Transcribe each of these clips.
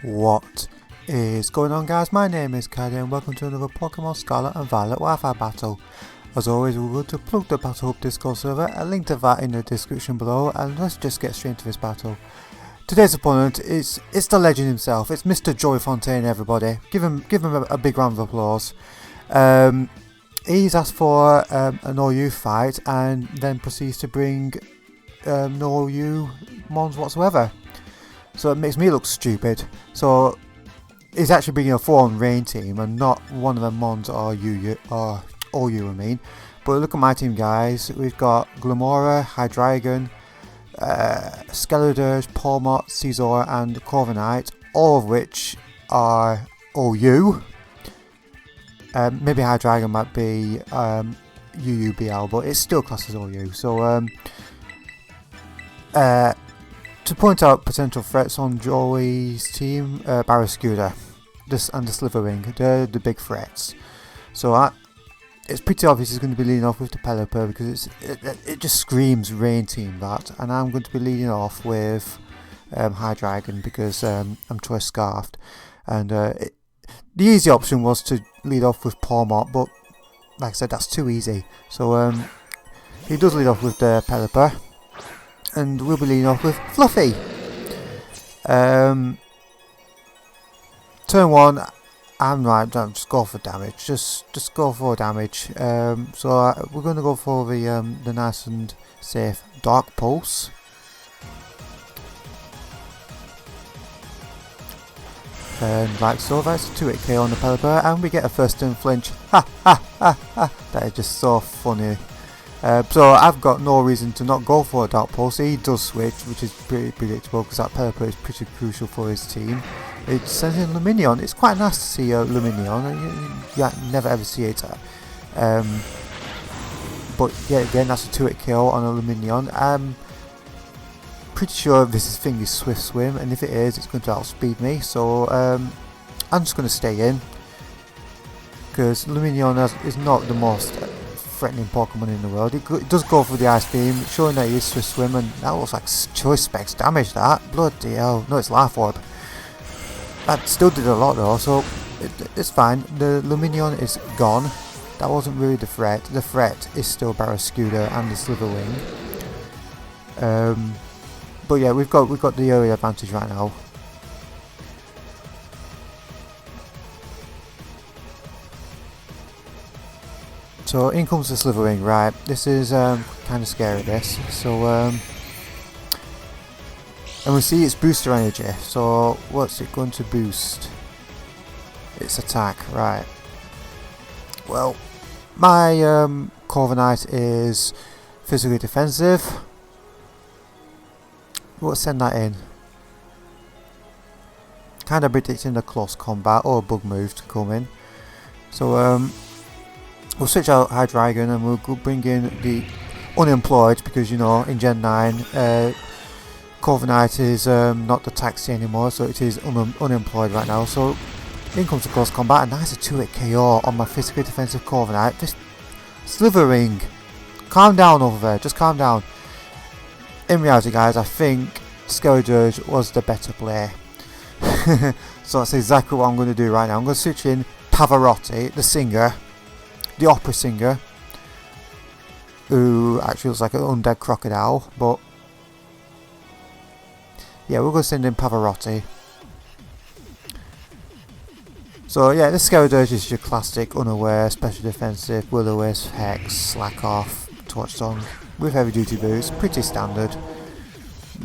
What is going on, guys? My name is Caddy and welcome to another Pokemon Scarlet and Violet Wi-Fi battle. As always, we're going to plug the Battle Hub Discord server, a link to that in the description below, and let's just get straight into this battle. Today's opponent is the legend himself. It's Mr JoeyFontaine, everybody. Give him a big round of applause. He's asked for an OU fight and then proceeds to bring no OU mons whatsoever. So it makes me look stupid. So he's actually bringing a 4-on rain team and not one of the mons or OU I mean. But look at my team, guys. We've got Glamora, Hydreigon, Scarlet, Palmot, Caesar and Corviknight, all of which are OU. Maybe Hydreigon might be UUBL, but it's still classed as OU. So to point out potential threats on Joey's team, Barraskewda and the Slitherwing, they're the big threats. So it's pretty obvious he's going to be leading off with the Pelipper because it just screams rain team that, and I'm going to be leading off with Hydreigon because I'm choice scarfed, and the easy option was to lead off with Palmot, but like I said, that's too easy. So he does lead off with the Pelipper, and we'll be leading off with Fluffy. Turn 1, I'm right, don't just go for damage. Just go for damage. So we're going to go for the nice and safe Dark Pulse. And like so, that's a 2-hit KO on the Pelipper, and we get a first turn flinch. Ha ha ha ha! That is just so funny. So I've got no reason to not go for a Dark Pulse. He does switch, which is pretty predictable because that Pelipper is pretty crucial for his team. It sends in Lumineon. It's quite nice to see a Lumineon. You never ever see it. But yeah, again, that's a 2-hit KO on a Lumineon. I'm pretty sure this thing is Swift Swim, and if it is, it's going to outspeed me. So I'm just going to stay in because Lumineon is not the most threatening Pokemon in the world. It does go for the Ice Beam, showing that he is Swift Swim, and that looks like choice specs damage. That bloody hell! No, it's Life Orb. That still did a lot though, so it's fine. The Lumineon is gone. That wasn't really the threat. The threat is still Barraskewda and the Slitherwing. But yeah, we've got the early advantage right now. So in comes the Slitherwing, right? This is kind of scary, this. So and we see its booster energy. So what's it going to boost? Its attack, right? Well, my Corviknight is physically defensive. We'll send that in. Kind of predicting a close combat or a bug move to come in. So we'll switch out Hydreigon and we'll bring in the Unemployed because, you know, in Gen 9 Corviknight is not the taxi anymore, so it is unemployed right now. So in comes the close combat, and that's a 2-hit KO on my physically defensive Corviknight. This Slithering, calm down over there, just calm down. In reality, guys, I think Scarlet was the better play. So that's exactly what I'm going to do right now. I'm going to switch in Pavarotti, the singer, the opera singer, who actually looks like an undead crocodile, but yeah, we're going to send in Pavarotti. So yeah, this Scarlet is your classic unaware, special defensive, Will-O-Wisp, Hex, Slack Off, Torch Song with heavy duty boots, pretty standard.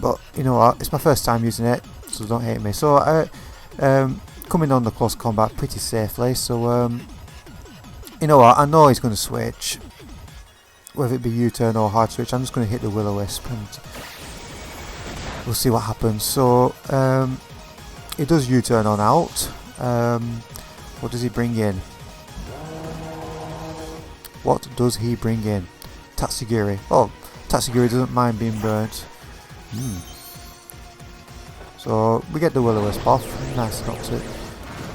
But you know what, it's my first time using it, so don't hate me. So coming on the close combat pretty safely, so you know what, I know he's going to switch, whether it be U-turn or hard switch. I'm just going to hit the Will-O-Wisp and we'll see what happens. So it does U-turn on out. What does he bring in? What does he bring in? Tatsugiri. Oh, Tatsugiri doesn't mind being burnt. So we get the Will-O-Wisp off. Nice not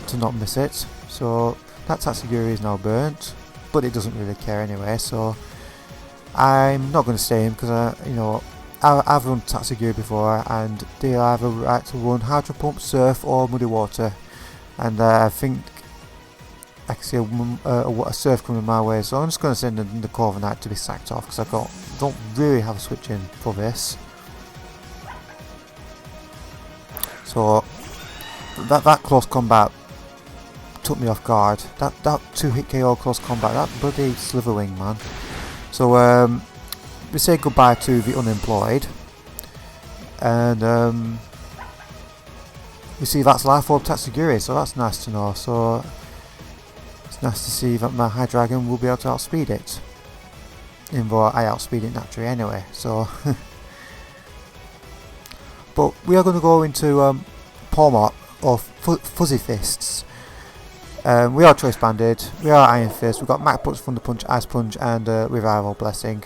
to not miss it. So that Tatsugiri is now burnt, but it doesn't really care anyway. So I'm not going to stay in because you know, I've run Tatsugiri before, and they either like to run Hydro Pump, Surf or Muddy Water, and I think I can see a Surf coming my way, so I'm just going to send the Corviknight to be sacked off because I don't really have a switch in for this. So that close combat took me off guard. That 2-hit KO close combat, that bloody Slitherwing, man. So we say goodbye to the unemployed, and we see that's Life Orb Tatsugiri, so that's nice to know. So it's nice to see that my Hydreigon will be able to outspeed it, even though I outspeed it naturally anyway. So but we are going to go into Palmot or Fuzzy Fists. We are Choice Banded, we are Iron Fist, we've got Mac Punch, Thunder Punch, Ice Punch, and Revival Blessing.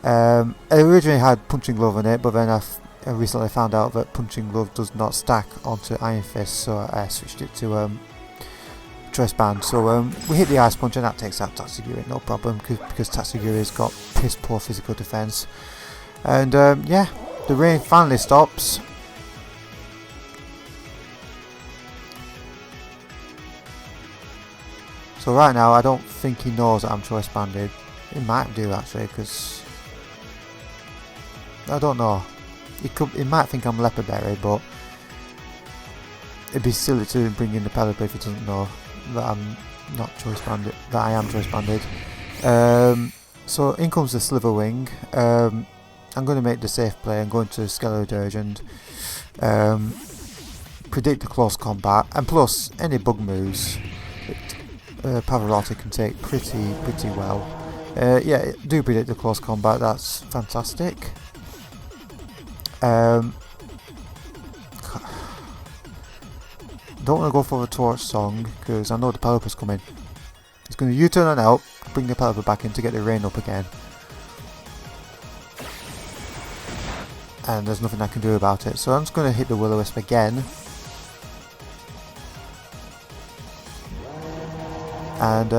I originally had Punching Glove on it, but then I recently found out that Punching Glove does not stack onto Iron Fist, so I switched it to Choice Band. So we hit the Ice Punch and that takes out Tatsugiri, no problem, because Tatsugiri's got piss poor physical defense. And yeah, the rain finally stops. So right now I don't think he knows that I'm Choice Banded. He might do actually, because I don't know. He might think I'm Leopard Berry, but it'd be silly to bring in the Pelipper if he doesn't know that I'm not Choice Banded, that I am Choice Banded. So in comes the Slitherwing. I'm going to make the safe play. I'm going to Scarlet and predict the close combat, and plus any bug moves Pavarotti can take pretty well. Yeah, do predict the close combat, that's fantastic. Don't want to go for a Torch Song because I know the Pelipper's coming. He's going to U-turn on out, bring the Pelipper back in to get the rain up again. And there's nothing I can do about it, so I'm just going to hit the Will-O-Wisp again. And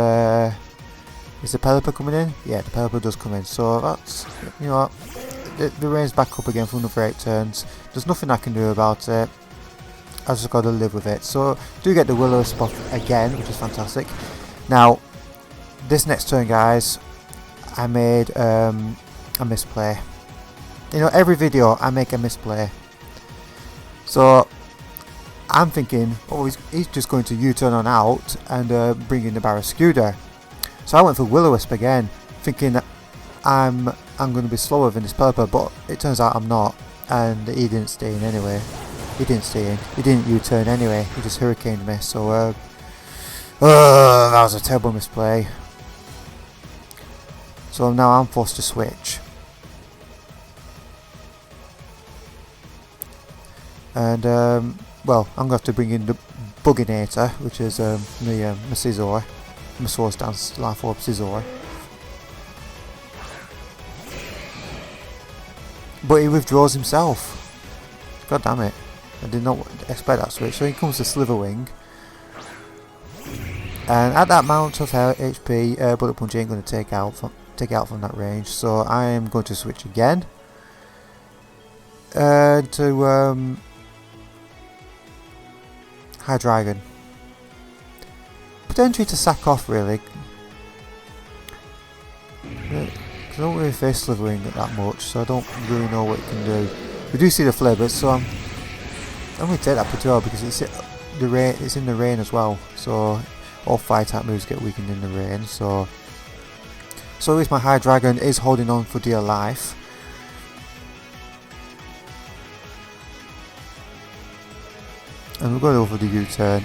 is the Pelipper coming in? Yeah, the Pelipper does come in, so that's, you know, the rain's back up again for another 8 turns. There's nothing I can do about it. I just got to live with it. So do get the Will-O-Wisp off again, which is fantastic. Now, this next turn, guys, I made a misplay. You know, every video I make a misplay. So I'm thinking, oh, he's just going to U-turn on out and bring in the Barraskewda. So I went for Will-O-Wisp again, thinking that I'm going to be slower than this Pelipper, but it turns out I'm not, and he didn't stay in anyway. He didn't stay in. He didn't U-turn anyway. He just hurricaned me. So that was a terrible misplay. So now I'm forced to switch. And well, I'm going to have to bring in the Buginator, which is my Scizor. My Swords Dance Life Orb Scizor. But he withdraws himself. God damn it. I did not expect that switch. So here comes the Slitherwing. And at that amount of HP, Bullet Punch ain't going to take out from that range. So I am going to switch again. To Hydreigon. Potentially to sack off, really. I don't really face Slitherwing that much, so I don't really know what it can do. We do see the Flibbers, so I'm going to take that pretty well because it's in the rain as well. So all fire type moves get weakened in the rain. So at least my Hydreigon is holding on for dear life. And we're going over the U-turn.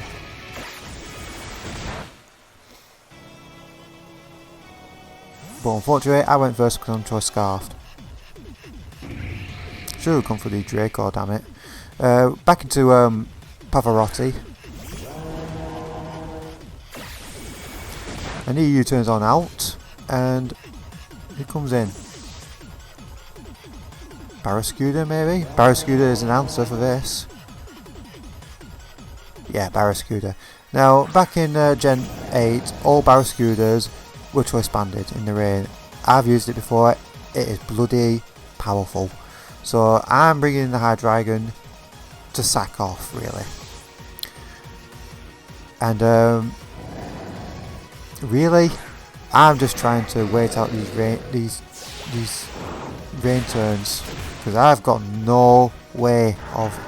But unfortunately, I went first because I'm Choice Scarfed. Should have gone for the Draco, damn it. Back into Pavarotti. And he U-turns on out. And he comes in. Barraskewda, maybe? Barraskewda is an answer for this. Yeah, Barraskewda. Now, back in Gen 8, all Barraskewdas were Choice Banded in the rain. I've used it before. It is bloody powerful. So I'm bringing in the High Dragon to sack off, really. And really, I'm just trying to wait out these rain turns, because I've got no way of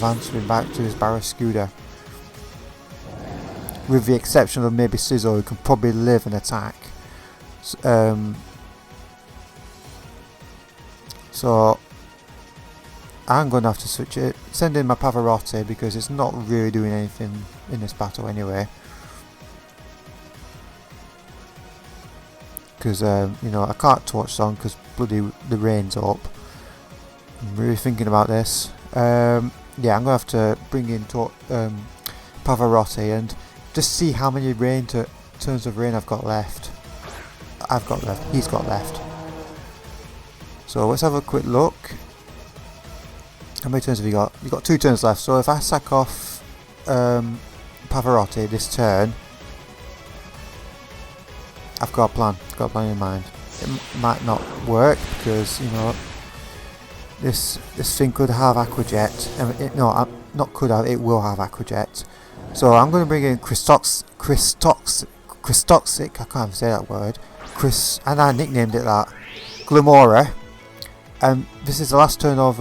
answering back to this Barraskewda. With the exception of maybe Scizor, who can probably live and attack. So I'm going to have to switch it, send in my Pavarotti, because it's not really doing anything in this battle anyway. Because you know, I can't Torch Song because bloody the rain's up. I'm really thinking about this. Yeah, I'm going to have to bring in Pavarotti and just see how many turns of rain I've got left. He's got left. So let's have a quick look. How many turns have you got? You've got 2 turns left. So if I sack off Pavarotti this turn, I've got a plan. I've got a plan in mind. It might not work because, you know, this thing could have Aqua Jet. No, not could have. It will have Aqua Jet. So I'm going to bring in Christoxic. I can't even say that word. And I nicknamed it that. Glamora. And this is the last turn of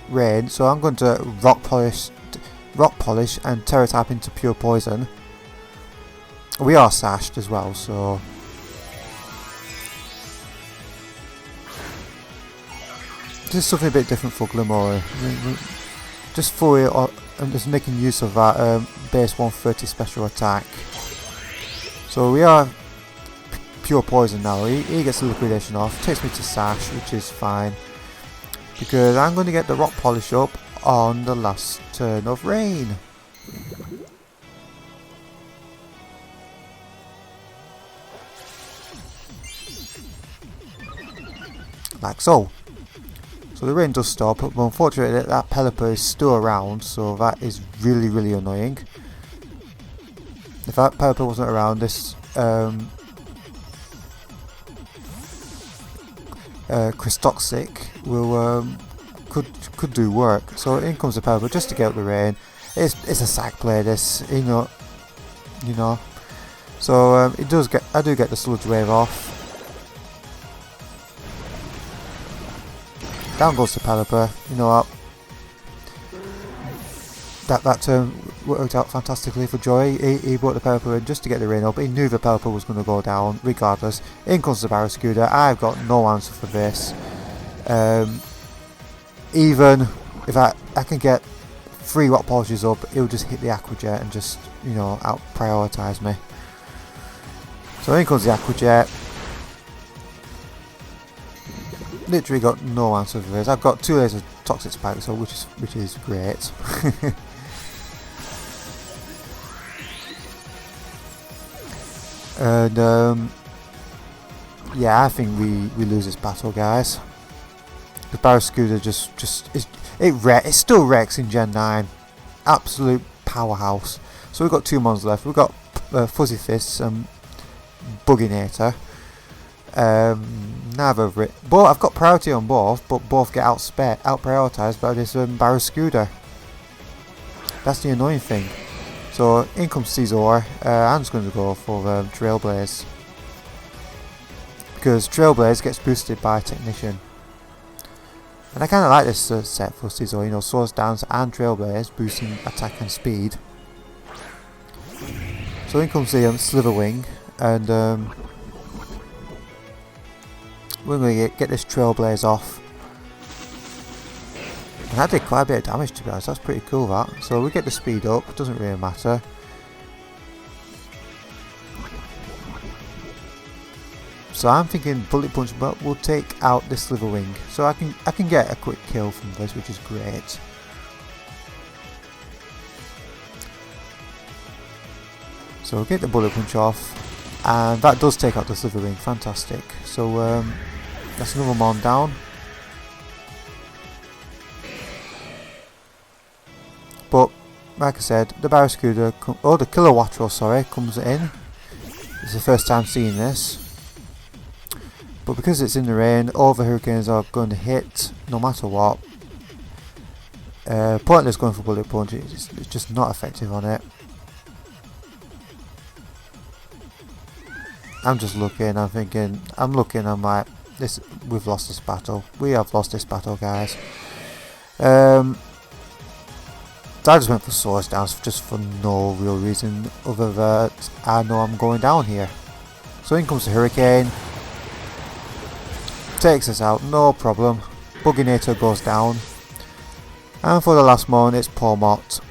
rain, so I'm going to Rock Polish and Terra Type into Pure Poison. We are sashed as well, so this is something a bit different for Glamora. Just for it, I'm just making use of that base 130 special attack. So we are Pure Poison now. He gets the liquidation off, takes me to Sash, which is fine. Because I'm going to get the Rock Polish up on the last turn of rain. Like so. So the rain does stop, but unfortunately that Pelipper is still around, so that is really, really annoying. If that Pelipper wasn't around, this Christoxic will could do work. So in comes the Pelipper just to get up the rain. It's a sack play, this, you know. So I do get the Sludge Wave off. Down goes the Pelipper. You know what? That turn worked out fantastically for Joey. He brought the Pelipper in just to get the rain up. He knew the Pelipper was going to go down regardless. In comes the Barraskewda. I've got no answer for this. Even if I can get 3 Rock Polishes up, he'll just hit the Aqua Jet and just, you know, out prioritise me. So in comes the Aqua Jet. Literally got no answer for this. I've got 2 layers of Toxic Spike, so which is great. And yeah, I think we lose this battle, guys. The Barraskewda it still wrecks in Gen 9. Absolute powerhouse. So we've got 2 mons left. We've got Fuzzy Fists and Buginator. Neither of it. But I've got priority on both, but both get out prioritized by this Barraskewda. That's the annoying thing. So in comes Scizor. I'm just going to go for Trailblaze, because Trailblaze gets boosted by Technician, and I kind of like this set for Scizor. You know, Swords Dance and Trailblaze boosting attack and speed. So in comes the Slitherwing, and we're going to get this Trailblaze off. And that did quite a bit of damage, to be honest. That's pretty cool, that. So we get the speed up, doesn't really matter. So I'm thinking Bullet Punch will take out this Slitherwing. So I can get a quick kill from this, which is great. So we'll get the Bullet Punch off. And that does take out the Slitherwing. Fantastic. So that's another Mon down. But like I said, the Barraskewda, the Kilowattrel, sorry, comes in. It's the first time seeing this. But because it's in the rain, all the Hurricanes are going to hit. no matter what. Pointless going for bullet punch, it's just not effective on it. I'm just looking, I'm thinking, I'm like, we've lost this battle. We have lost this battle, guys. So I just went for swords down just for no real reason other than I know I'm going down here. So in comes the Hurricane. Takes us out, no problem. Buginator goes down. And for the last one, it's Pomot.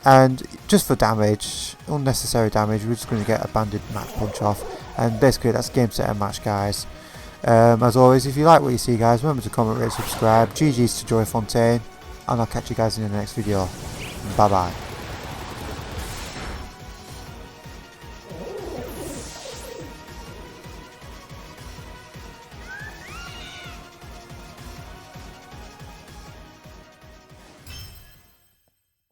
And just for damage, unnecessary damage, we're just going to get a banded match punch off. And basically that's game, set and match, guys. As always, if you like what you see, guys, remember to comment, rate, subscribe. GG's to JoeyFontaine. And I'll catch you guys in the next video. Bye bye.